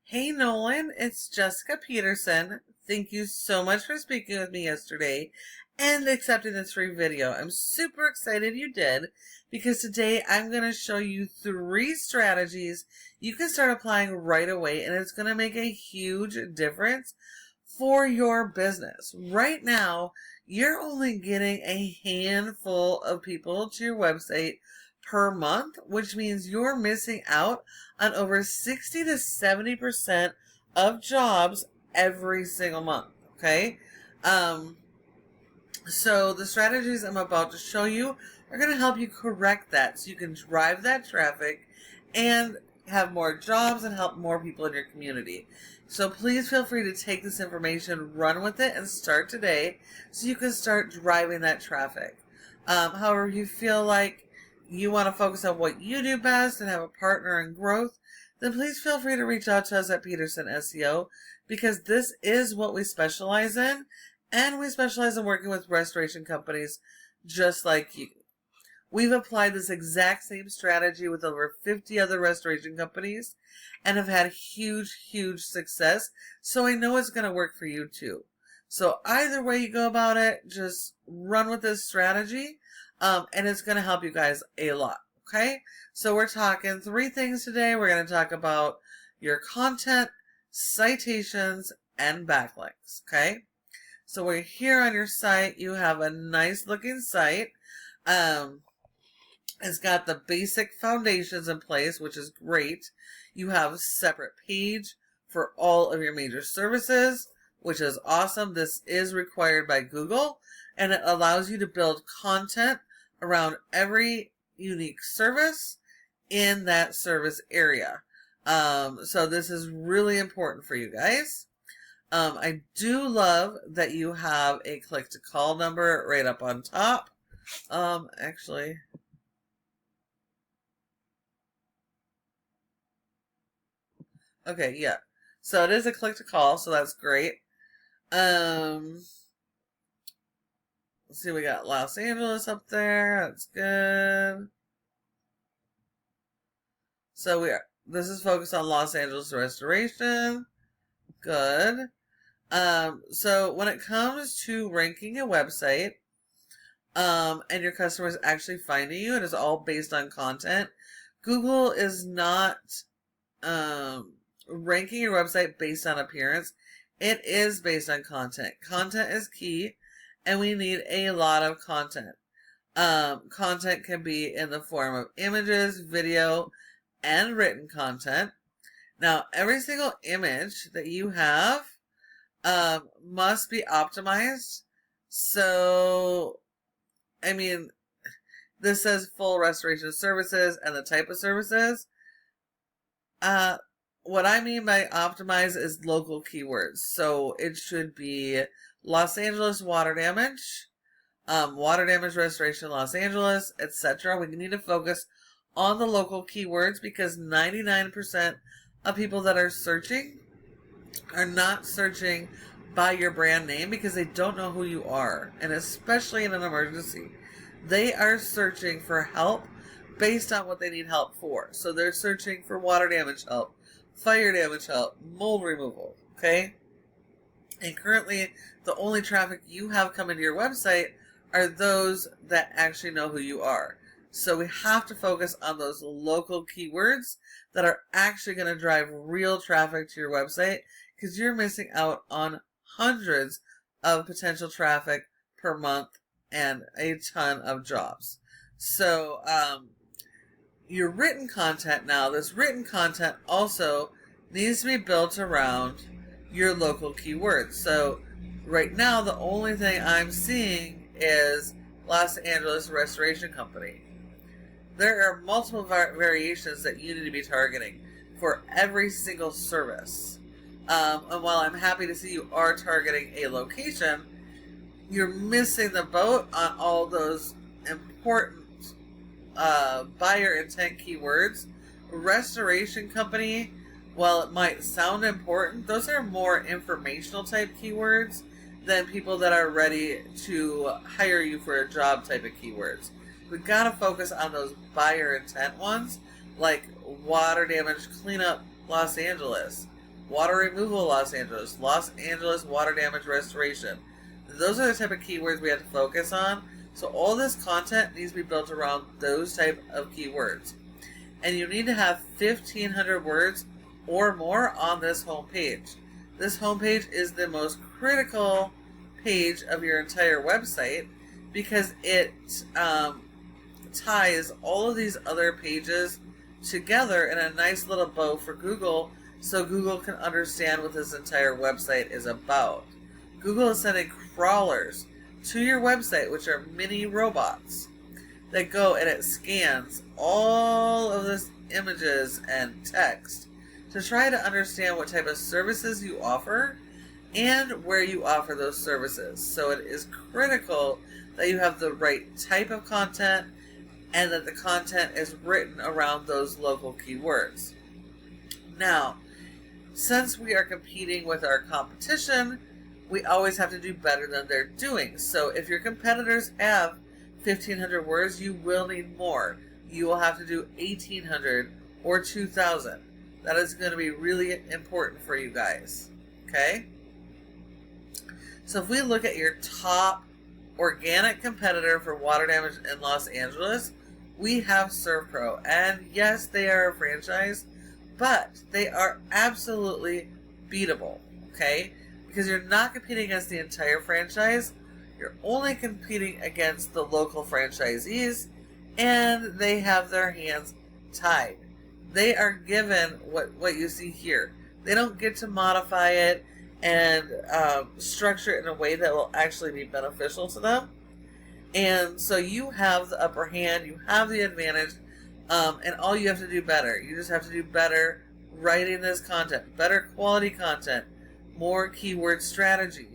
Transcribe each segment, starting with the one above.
Hey Nolan, it's Jessica Peterson. Thank you so much for speaking with me yesterday and accepting this free video. I'm super excited you did because today I'm going to show you 3 strategies you can start applying right away, and it's going to make a huge difference for your business. Right now, you're only getting a handful of people to your website per month, which means you're missing out on over 60 to 70% of jobs every single month. Okay. So the strategies I'm about to show you are going to help you correct that so you can drive that traffic and have more jobs and help more people in your community. So please feel free to take this information, run with it, and start today so you can start driving that traffic. However, if you feel like you want to focus on what you do best and have a partner in growth, then please feel free to reach out to us at Peterson SEO, because this is what we specialize in, and we specialize in working with restoration companies just like you. We've applied this exact same strategy with over 50 other restoration companies and have had huge success, so I know it's going to work for you too. So either way you go about it, just run with this strategy, and it's going to help you guys a lot. Okay, so we're talking 3 things today. We're going to talk about your content, citations, and backlinks. Okay, so we're here on your site. You have a nice looking site. It's got the basic foundations in place, which is great. You have a separate page for all of your major services, which is awesome. This is required by Google, and it allows you to build content around every unique service in that service area. So this is really important for you guys. I do love that you have a click to call number right up on top. Actually, okay, yeah. So it is a click to call, so that's great. Let's see, we got Los Angeles up there. That's good. So this is focused on Los Angeles restoration. Good. So when it comes to ranking a website, and your customers actually finding you, and it's all based on content, Google is not, ranking your website based on appearance. It is based on content. Content is key, and we need a lot of content. Content can be in the form of images, video, and written content. Now, every single image that you have must be optimized. So, I mean, this says full restoration services and the type of services. What I mean by optimize is local keywords. So it should be Los Angeles water damage restoration Los Angeles, etc. We need to focus on the local keywords because 99% of people that are searching are not searching by your brand name because they don't know who you are. And especially in an emergency, they are searching for help based on what they need help for. So they're searching for water damage help, fire damage help, mold removal, okay? And currently, the only traffic you have coming to your website are those that actually know who you are. So we have to focus on those local keywords that are actually going to drive real traffic to your website, because you're missing out on hundreds of potential traffic per month and a ton of jobs. So, your written content now, this written content also needs to be built around your local keywords. So right now, the only thing I'm seeing is Los Angeles Restoration Company. There are multiple variations that you need to be targeting for every single service. And while I'm happy to see you are targeting a location, you're missing the boat on all those important buyer intent keywords. Restoration company, while it might sound important, those are more informational type keywords than people that are ready to hire you for a job type of keywords. We've got to focus on those buyer intent ones, like water damage cleanup Los Angeles, water removal Los Angeles water damage restoration. Those are the type of keywords we have to focus on. So all this content needs to be built around those type of keywords. And you need to have 1,500 words or more on this homepage. This homepage is the most critical page of your entire website because it ties all of these other pages together in a nice little bow for Google, so Google can understand what this entire website is about. Google is sending crawlers to your website, which are mini robots that go and it scans all of this images and text to try to understand what type of services you offer and where you offer those services. So it is critical that you have the right type of content and that the content is written around those local keywords. Now, since we are competing with our competition, we always have to do better than they're doing. So if your competitors have 1,500 words, you will need more. You will have to do 1,800 or 2,000. That is going to be really important for you guys. Okay? So if we look at your top organic competitor for water damage in Los Angeles, we have ServPro. And yes, they are a franchise, but they are absolutely beatable. Okay? Because you're not competing against the entire franchise. You're only competing against the local franchisees, and they have their hands tied. They are given what you see here. They don't get to modify it and structure it in a way that will actually be beneficial to them. And so you have the upper hand, you have the advantage, and all you have to do better. You just have to do better writing this content, better quality content, more keyword strategy,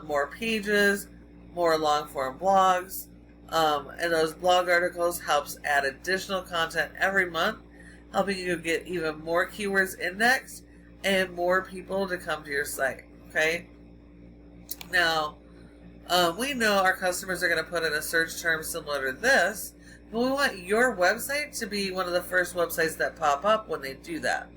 more pages, more long-form blogs, and those blog articles helps add additional content every month, helping you get even more keywords indexed and more people to come to your site. Okay? Now, we know our customers are going to put in a search term similar to this, but we want your website to be one of the first websites that pop up when they do that.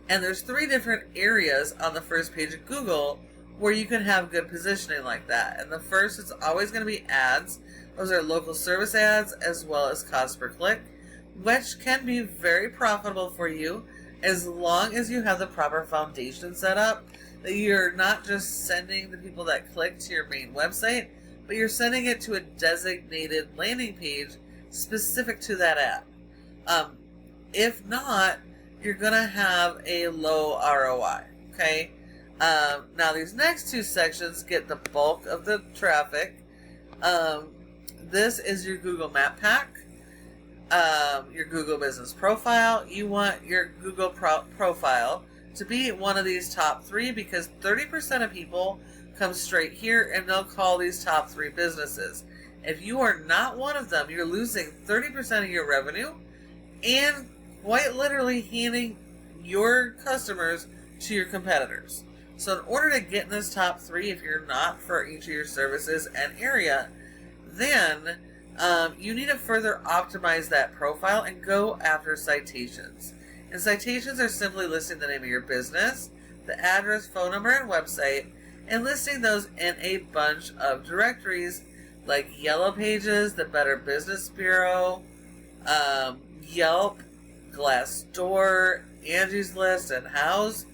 And there's 3 different areas on the first page of Google where you can have good positioning like that. And the first is always going to be ads. Those are local service ads as well as cost per click, which can be very profitable for you as long as you have the proper foundation set up, that you're not just sending the people that click to your main website, but you're sending it to a designated landing page specific to that ad. If not, you're going to have a low ROI, okay? Now, these next 2 sections get the bulk of the traffic. This is your Google Map Pack, your Google Business Profile. You want your Google profile to be one of these top 3 because 30% of people come straight here and they'll call these top 3 businesses. If you are not one of them, you're losing 30% of your revenue and quite literally handing your customers to your competitors. So in order to get in this top 3, if you're not for each of your services and area, then you need to further optimize that profile and go after citations. And citations are simply listing the name of your business, the address, phone number, and website, and listing those in a bunch of directories like Yellow Pages, the Better Business Bureau, Yelp, Glassdoor, Angie's List, and Houzz.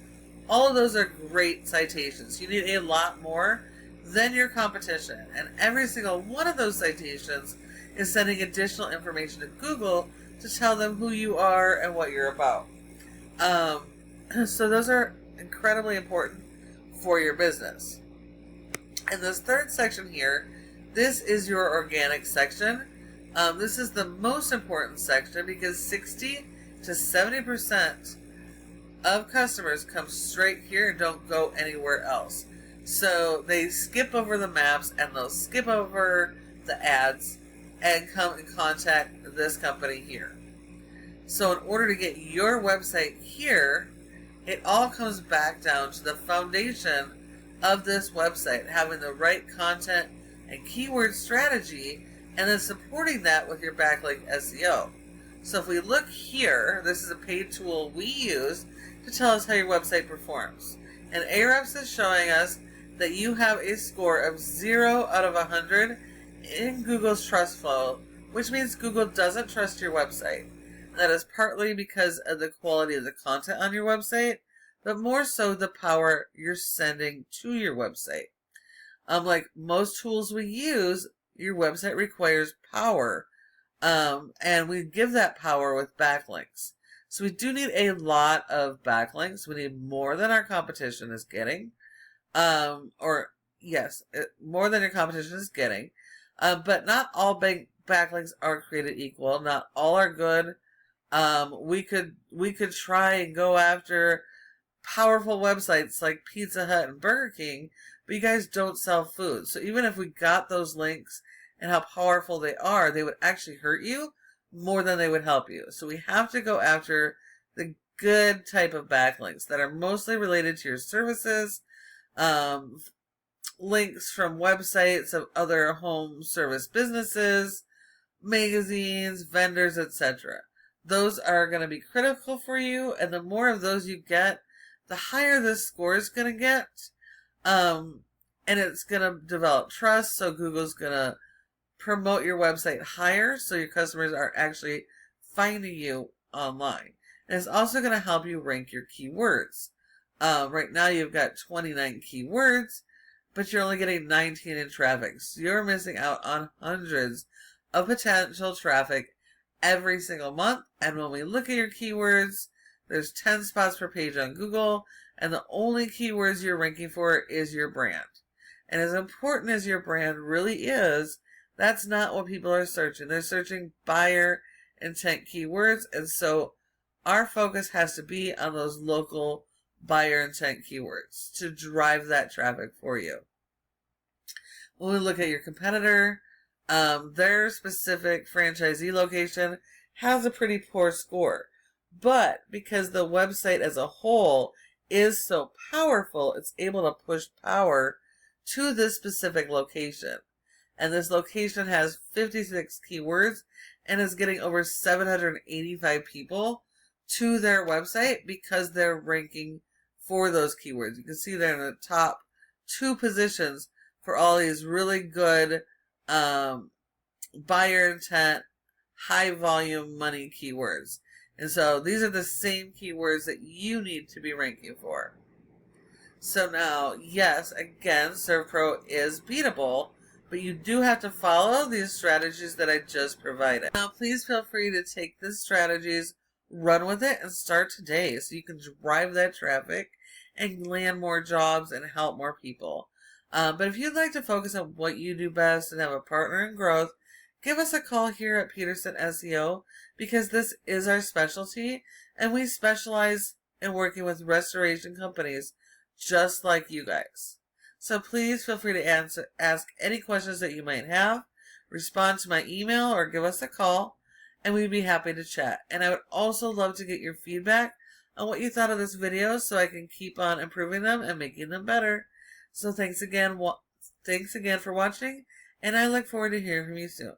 All of those are great citations. You need a lot more than your competition. And every single one of those citations is sending additional information to Google to tell them who you are and what you're about. So those are incredibly important for your business. And this third section here, this is your organic section. This is the most important section because 60 to 70% of customers come straight here and don't go anywhere else. So they skip over the maps and they'll skip over the ads and come and contact this company here. So in order to get your website here, it all comes back down to the foundation of this website, having the right content and keyword strategy, and then supporting that with your backlink SEO. So if we look here, this is a paid tool we use to tell us how your website performs. And Ahrefs is showing us that you have a score of 0 out of 100 in Google's trust flow, which means Google doesn't trust your website. That is partly because of the quality of the content on your website, but more so the power you're sending to your website. Like most tools we use, your website requires power, and we give that power with backlinks. So we do need a lot of backlinks. We need more than our competition is getting. More than your competition is getting. But not all backlinks are created equal. Not all are good. We could try and go after powerful websites like Pizza Hut and Burger King, but you guys don't sell food. So even if we got those links and how powerful they are, they would actually hurt you more than they would help you. So we have to go after the good type of backlinks that are mostly related to your services, links from websites of other home service businesses, magazines, vendors, etc. Those are going to be critical for you, and the more of those you get, the higher this score is going to get, and it's going to develop trust, so Google's going to promote your website higher, so your customers are actually finding you online. And it's also going to help you rank your keywords. Right now you've got 29 keywords, but you're only getting 19 in traffic, so you're missing out on hundreds of potential traffic every single month. And when we look at your keywords, there's 10 spots per page on Google, and the only keywords you're ranking for is your brand. And as important as your brand really is, that's not what people are searching. They're searching buyer intent keywords, and so our focus has to be on those local buyer intent keywords to drive that traffic for you. When we look at your competitor, their specific franchisee location has a pretty poor score. But because the website as a whole is so powerful, it's able to push power to this specific location. And this location has 56 keywords and is getting over 785 people to their website because they're ranking for those keywords. You can see they're in the top 2 positions for all these really good buyer intent, high volume money keywords. And so these are the same keywords that you need to be ranking for. So now, yes, again, SERVPRO is beatable, but you do have to follow these strategies that I just provided. Now, please feel free to take these strategies, run with it, and start today so you can drive that traffic and land more jobs and help more people. But if you'd like to focus on what you do best and have a partner in growth, give us a call here at Peterson SEO, because this is our specialty, and we specialize in working with restoration companies just like you guys. So please feel free to ask any questions that you might have, respond to my email, or give us a call, and we'd be happy to chat. And I would also love to get your feedback on what you thought of this video so I can keep on improving them and making them better. So thanks again for watching, and I look forward to hearing from you soon.